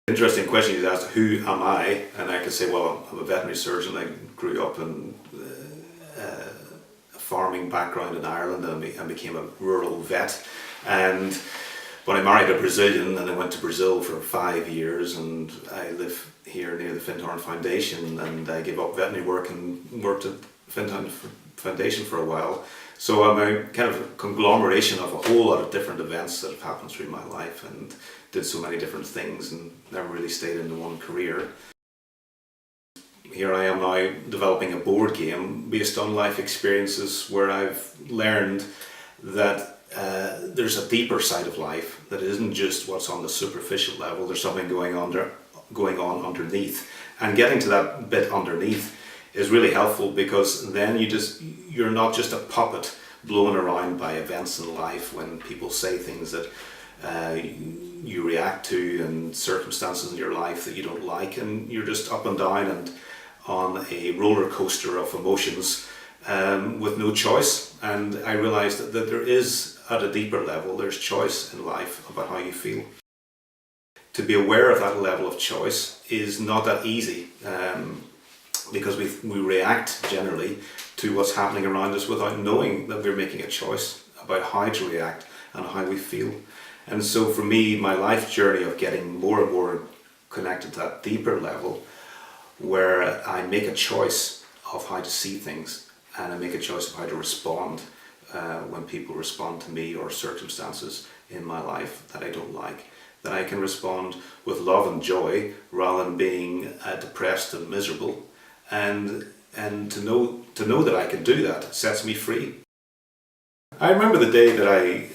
Interesting question. You asked, who am I? And I could say, well, I'm a veterinary surgeon. I grew up in a farming background in Ireland and became a rural vet. And when I married a Brazilian, and I went to Brazil for 5 years, and I live here near the Findhorn Foundation, and I gave up veterinary work and worked at Findhorn Foundation for a while. So I'm a kind of a conglomeration of a whole lot of different events that have happened through my life, and did so many different things and never really stayed in one career. Here I am now developing a board game based on life experiences where I've learned that there's a deeper side of life, that it isn't just what's on the superficial level. There's something going on underneath, and getting to that bit underneath is really helpful, because then you're not just a puppet blown around by events in life when people say things that you react to, and circumstances in your life that you don't like, and you're just up and down and on a roller coaster of emotions with no choice. And I realized that there is, at a deeper level, there's choice in life about how you feel. To be aware of that level of choice is not that easy, because we react generally to what's happening around us without knowing that we're making a choice about how to react and how we feel. And so for me, my life journey of getting more and more connected to that deeper level, where I make a choice of how to see things, and I make a choice of how to respond when people respond to me or circumstances in my life that I don't like, that I can respond with love and joy rather than being depressed and miserable. And to know that I can do that sets me free. I remember the day that I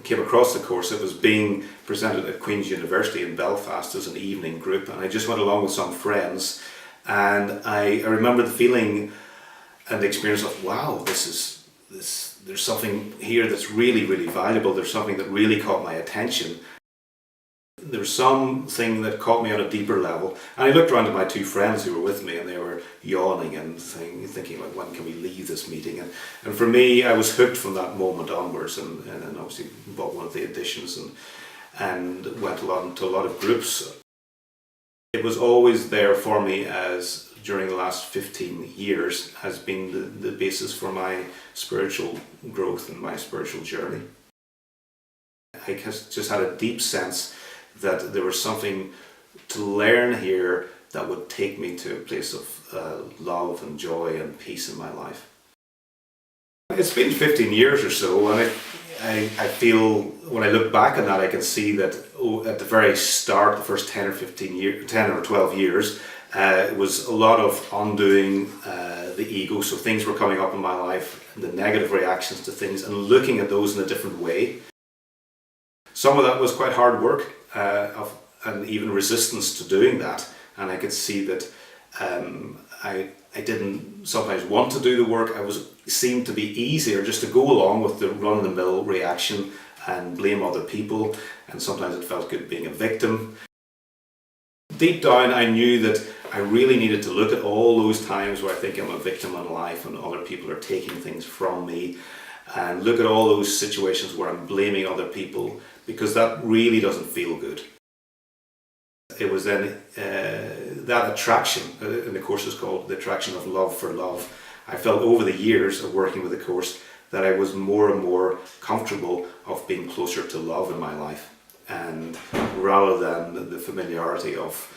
came across the course. It was being presented at Queen's University in Belfast as an evening group, and I just went along with some friends, and I remember the feeling and the experience of, wow, there's something here that's really, really valuable. There's something that really caught my attention. There was something that caught me on a deeper level, and I looked around at my two friends who were with me, and they were yawning and thinking, like, when can we leave this meeting? And for me, I was hooked from that moment onwards, and obviously bought one of the editions and went along to a lot of groups. It was always there for me, as during the last 15 years has been the basis for my spiritual growth and my spiritual journey. I just had a deep sense that there was something to learn here that would take me to a place of love and joy and peace in my life. It's been 15 years or so, and I feel, when I look back on that, I can see that at the very start, the first 10 or 12 years, it was a lot of undoing the ego. So things were coming up in my life, the negative reactions to things, and looking at those in a different way. Some of that was quite hard work, and even resistance to doing that, and I could see that I didn't sometimes want to do the work. It seemed to be easier just to go along with the run-of-the-mill reaction and blame other people, and sometimes it felt good being a victim. Deep down, I knew that I really needed to look at all those times where I think I'm a victim in life and other people are taking things from me, and look at all those situations where I'm blaming other people, because that really doesn't feel good. It was then that attraction, and the course is called The Attraction of Love for Love. I felt over the years of working with the course that I was more and more comfortable of being closer to love in my life, and rather than the familiarity of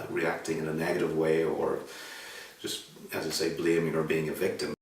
reacting in a negative way, or just, as I say, blaming or being a victim.